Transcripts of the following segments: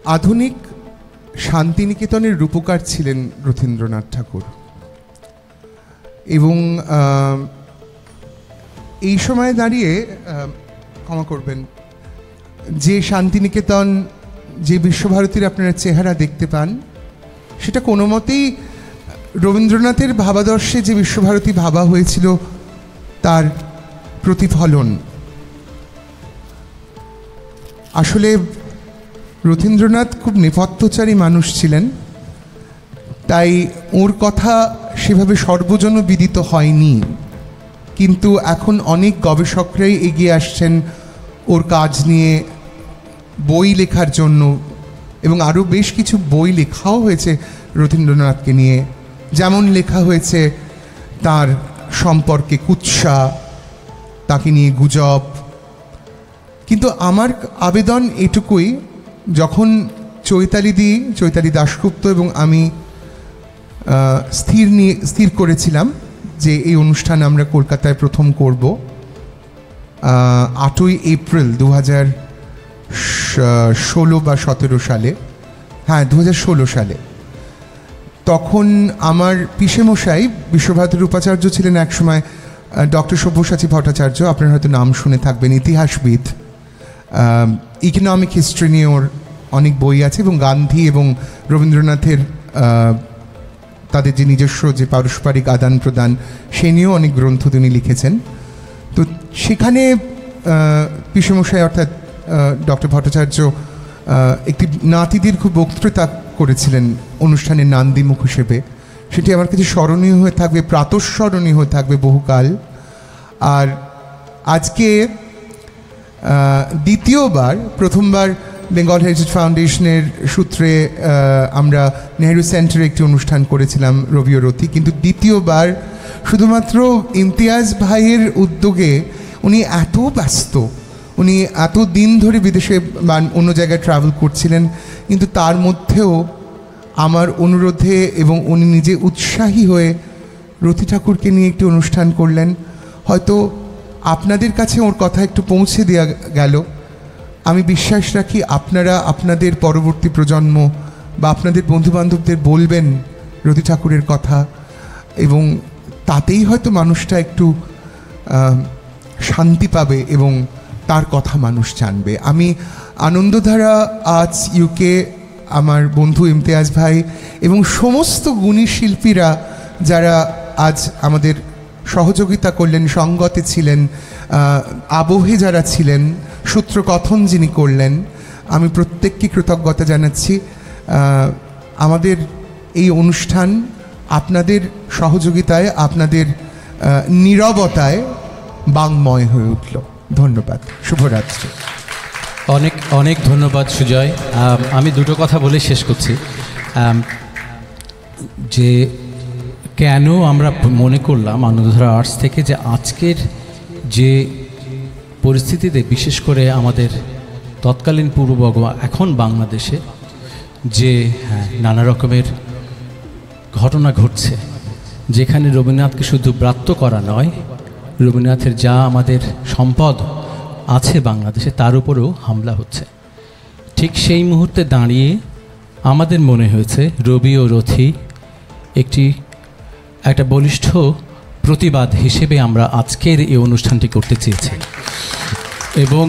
আধুনিক শান্তিনিকেতনের রূপকার ছিলেন রথীন্দ্রনাথ ঠাকুর এবং এই সময় দাঁড়িয়ে ক্ষমা করবেন, যে শান্তিনিকেতন, যে বিশ্বভারতীর আপনারা চেহারা দেখতে পান, সেটা কোনো মতেই রবীন্দ্রনাথের ভাবাদর্শে যে বিশ্বভারতী ভাবা হয়েছিল তার প্রতিফলন। আসলে রথীন্দ্রনাথ খুব নেপথ্যচারী মানুষ ছিলেন, তাই ওর কথা সেভাবে সর্বজন বিদিত হয়নি, কিন্তু এখন অনেক গবেষকরাই এগিয়ে আসছেন ওর কাজ নিয়ে বই লেখার জন্য, এবং আরও বেশ কিছু বই লেখাও হয়েছে রথীন্দ্রনাথকে নিয়ে। যেমন লেখা হয়েছে তার সম্পর্কে কুৎসা, তাকে নিয়ে গুজব। কিন্তু আমার আবেদন এটুকুই, যখন চৈতালি দাশগুপ্ত এবং আমি স্থির করেছিলাম যে এই অনুষ্ঠান আমরা কলকাতায় প্রথম করব 8ই এপ্রিল 2016 বা 17 সালে, হ্যাঁ 2016 সালে, তখন আমার পিসেমশাই বিশ্বভারতীর উপাচার্য ছিলেন একসময় ডক্টর সব্যসাচী ভট্টাচার্য। আপনারা হয়তো নাম শুনে থাকবেন, ইতিহাসবিদ। ইকোনমিক হিস্ট্রি নিয়ে ওর অনেক বই আছে, এবং গান্ধী এবং রবীন্দ্রনাথের তাদের যে নিজস্ব যে পারস্পরিক আদান প্রদান, সে নিয়েও অনেক গ্রন্থ তিনি লিখেছেন। তো সেখানে পিসেমশাই অর্থাৎ ডক্টর ভট্টাচার্য একটি নাতিদীর্ঘ বক্তৃতা করেছিলেন অনুষ্ঠানের নান্দিমুখ হিসেবে। সেটি আমার কাছে স্মরণীয় হয়ে থাকবে, প্রাতঃস্মরণীয় হয়ে থাকবে বহুকাল। আর আজকে দ্বিতীয়বার, প্রথমবার বেঙ্গল হেরিটেজ ফাউন্ডেশনের সূত্রে আমরা নেহেরু সেন্টারে একটি অনুষ্ঠান করেছিলাম রবি ও রথী, কিন্তু দ্বিতীয়বার শুধুমাত্র ইমতিয়াজ ভাইয়ের উদ্যোগে, উনি এত ব্যস্ত, উনি এত দিন ধরে বিদেশে বা অন্য জায়গায় ট্রাভেল করছিলেন, কিন্তু তার মধ্যেও আমার অনুরোধে এবং উনি নিজে উৎসাহী হয়ে রথী ঠাকুরকে নিয়ে একটি অনুষ্ঠান করলেন। হয়তো আপনাদের কাছে ওর কথা একটু পৌঁছে দেওয়া গেল। আমি বিশ্বাস রাখি আপনারা আপনাদের পরবর্তী প্রজন্ম বা আপনাদের বন্ধুবান্ধবদের বলবেন রথী ঠাকুরের কথা, এবং তাতেই হয়তো মানুষটা একটু শান্তি পাবে এবং তার কথা মানুষ জানবে। আমি আনন্দধারা আজ ইউকে আমার বন্ধু ইমতিয়াজ ভাই এবং সমস্ত গুণী শিল্পীরা যারা আজ আমাদের সহযোগিতা করলেন, সঙ্গতে ছিলেন, আবহে যারা ছিলেন, সূত্রকথন যিনি করলেন, আমি প্রত্যেককে কৃতজ্ঞতা জানাচ্ছি। আমাদের এই অনুষ্ঠান আপনাদের সহযোগিতায়, আপনাদের নীরবতায় বাংময় হয়ে উঠল। ধন্যবাদ, শুভরাত্রি। অনেক অনেক ধন্যবাদ সুজয়। আমি দুটো কথা বলে শেষ করছি, যে কেন আমরা মনে করলাম আনন্দধারা আর্টস থেকে যে আজকের যে পরিস্থিতিতে, বিশেষ করে আমাদের তৎকালীন পূর্ববঙ্গ, এখন বাংলাদেশে যে নানা রকমের ঘটনা ঘটছে, যেখানে রবীন্দ্রনাথকে শুধু ব্রাত্য করা নয়, রবীন্দ্রনাথের যা আমাদের সম্পদ আছে বাংলাদেশে তার উপরেও হামলা হচ্ছে, ঠিক সেই মুহূর্তে দাঁড়িয়ে আমাদের মনে হয়েছে রবি ও রথী একটা বলিষ্ঠ প্রতিবাদ হিসেবে আমরা আজকের এই অনুষ্ঠানটি করতে চেয়েছি। এবং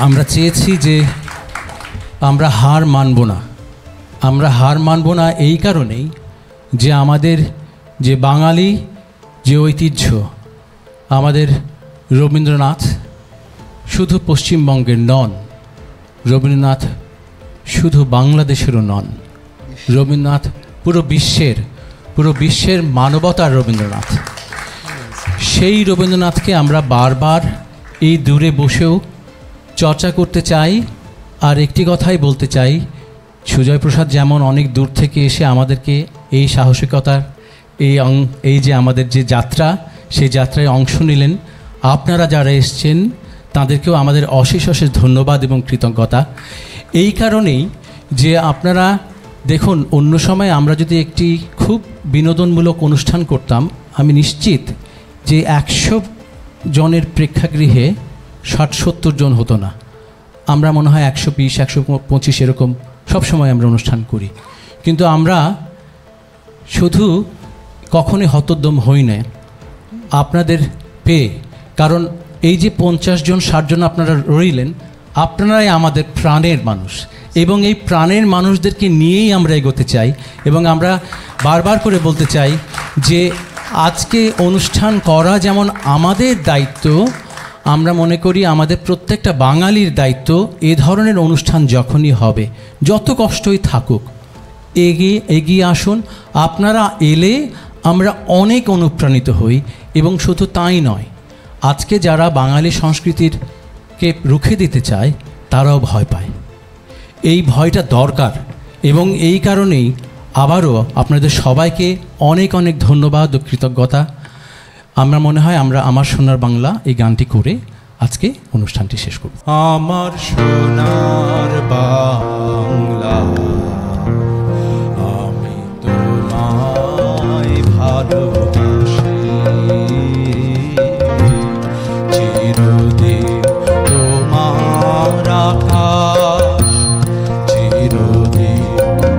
আমরা চেয়েছি যে আমরা হার মানব না। আমরা হার মানব না এই কারণেই যে আমাদের যে বাঙালি যে ঐতিহ্য, আমাদের রবীন্দ্রনাথ শুধু পশ্চিমবঙ্গের নন, রবীন্দ্রনাথ শুধু বাংলাদেশেরও নন, রবীন্দ্রনাথ পুরো বিশ্বের মানবতার রবীন্দ্রনাথ। সেই রবীন্দ্রনাথকে আমরা বারবার এই দূরে বসেও চর্চা করতে চাই। আর একটি কথাই বলতে চাই, সুজয় প্রসাদ যেমন অনেক দূর থেকে এসে আমাদেরকে এই সাহসিকতার এই যে আমাদের যে যাত্রা, সেই যাত্রায় অংশ নিলেন, আপনারা যারা এসছেন তাদেরকেও আমাদের অশেষ অশেষ ধন্যবাদ এবং কৃতজ্ঞতা। এই কারণেই যে আপনারা দেখুন, অন্য সময় আমরা যদি একটি খুব বিনোদনমূলক অনুষ্ঠান করতাম, আমি নিশ্চিত যে 100 জনের প্রেক্ষাগৃহে 60-70 জন হতো না। আমরা মনে হয় 120, 125 এরকম সবসময় আমরা অনুষ্ঠান করি, কিন্তু আমরা শুধু কখনোই হতোদ্যম হই না আপনাদের পেয়ে। কারণ এই যে 50 জন 60 জন আপনারা রইলেন, আপনারাই আমাদের প্রাণের মানুষ, এবং এই প্রাণের মানুষদেরকে নিয়েই আমরা এগোতে চাই। এবং আমরা বারবার করে বলতে চাই যে আজকে অনুষ্ঠান করা যেমন আমাদের দায়িত্ব, আমরা মনে করি আমাদের প্রত্যেকটা বাঙালির দায়িত্ব এ ধরনের অনুষ্ঠান যখনই হবে, যত কষ্টই থাকুক, এগিয়ে আসুন। আপনারা এলে আমরা অনেক অনুপ্রাণিত হই। এবং শুধু তাই নয়, আজকে যারা বাঙালি সংস্কৃতিরকে রুখে দিতে চায় তারাও ভয় পায়। এই ভয়টা দরকার, এবং এই কারণেই আবারও আপনাদের সবাইকে অনেক অনেক ধন্যবাদ ও কৃতজ্ঞতা। আমরা মনে হয় আমরা আমার সোনার বাংলা এই গানটি করে আজকে অনুষ্ঠানটি শেষ করব। আমার সোনার বাংলা, আমি তোমায় ভালোবাসি, চিরদিন তোমার আকাশ, চিরদিন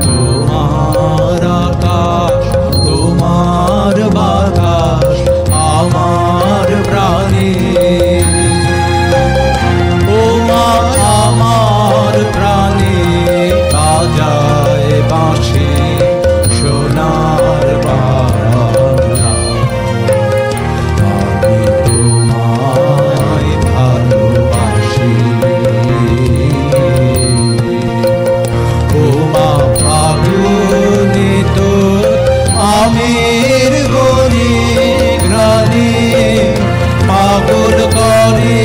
তোমার আকাশ, তোমার বাতাস আমার প্রাণে। ও মা আমার প্রাণে বাজায় বাঁশি সোনার বাংলা, আমি তোমায় ভালোবাসি। ও মা ফাগুনে তোর আমের গনে গ্রানে পাগল করে,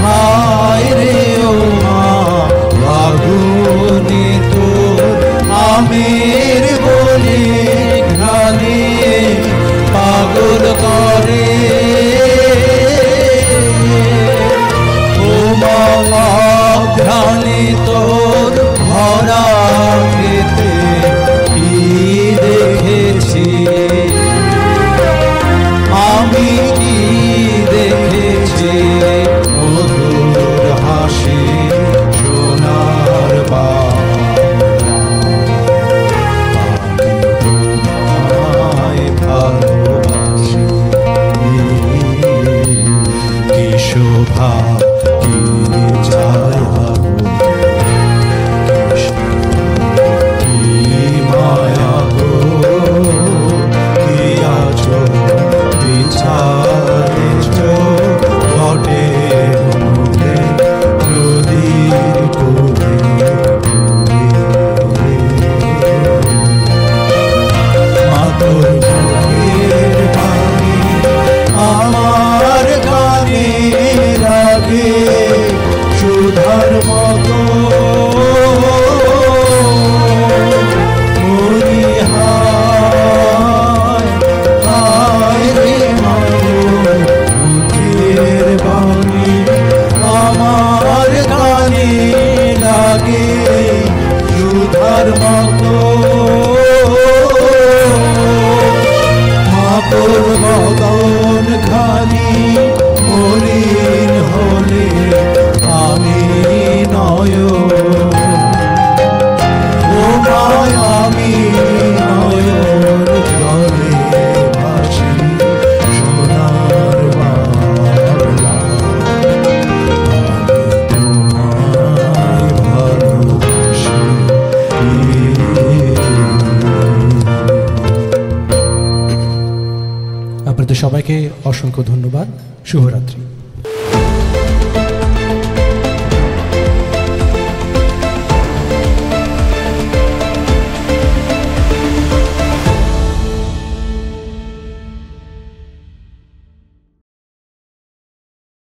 হায় রে ও মা ফাগুনে তোর আমের গনে গ্রানে পাগল করে। ও মা ঘ্রাণে তোর ভরা খেতে কি দেখেছি, আমি কি দেখেছি, মধুর হাসি সোনার বাংলা, আমি তোমায় ভালোবাসি। কি শোভা কি ছায়া কি মায়া গো, কি আছো বিছানেছ ঘটের মধ্যে নদীর কোলে, মাতর মুখের বাণী আমার গানে লাগে সুধার মতো। মরি হায় হায় রে মাতর মুখের বাণী আমার গানে লাগে সুধার মতো। মাতর বদন খানি মলিন হলে আমি নয়ন, ও মায় আমি নয়ন জলে ভাসি সোনার বাংলা, আমি তোমায় ভালোবাসি। আপনাদের সবাইকে অসংখ্য ধন্যবাদ। শুভরাত্রি।